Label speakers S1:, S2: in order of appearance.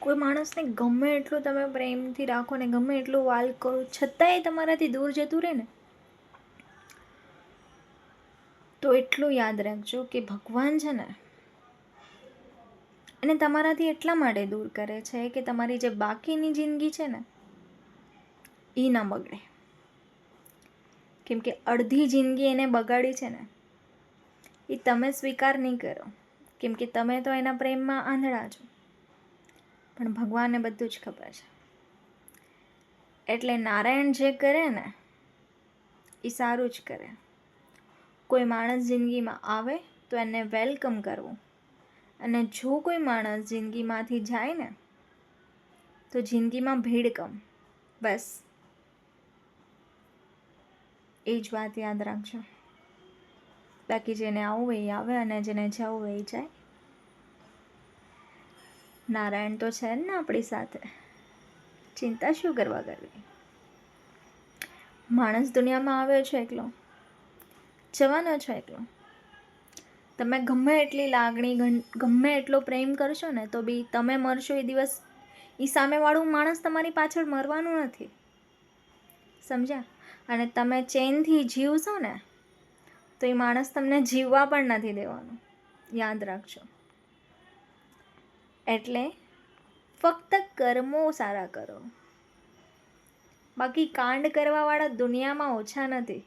S1: કોઈ માણસને ગમે એટલું તમે પ્રેમથી રાખો ને ગમે એટલું વાલ કરો છતાંય તમારાથી દૂર જતું રહે ને, તો એટલું યાદ રાખજો કે ભગવાન છે ને એને તમારાથી એટલા માટે દૂર કરે છે કે તમારી જે બાકીની જિંદગી છે ને એ ના બગડે. કેમ કે અડધી જિંદગી એને બગાડી છે ને એ તમે સ્વીકાર નહીં કરો, કેમ કે તમે તો એના પ્રેમમાં આંધળા છો, પણ ભગવાનને બધું જ ખબર છે. એટલે નારાયણ જે કરે ને એ સારું જ કરે. કોઈ માણસ જિંદગીમાં આવે તો એને વેલકમ કરવું, અને જો કોઈ માણસ જિંદગીમાંથી જાય ને તો જિંદગીમાં ભીડ કમ. બસ એ જ વાત યાદ રાખજો. બાકી જેને આવવું એ આવે અને જેને જવું એ જાય. નારાયણ તો છે ને આપણી સાથે, ચિંતા શું કરવા કરવી. માણસ દુનિયામાં આવ્યો છે એકલો, જવાનો છે એકલો. તમે ગમે એટલી લાગણી ગમે એટલો પ્રેમ કરશો ને તો બી તમે મરશો એ દિવસ એ સામેવાળું માણસ તમારી પાછળ મરવાનું નથી, સમજ્યા? અને તમે ચેનથી જીવશો ને તો એ માણસ તમને જીવવા પણ નથી દેવાનું, યાદ રાખજો. એટલે ફક્ત કર્મો સારા કરો, બાકી કાંડ કરવાવાળા દુનિયામાં ઓછા નથી.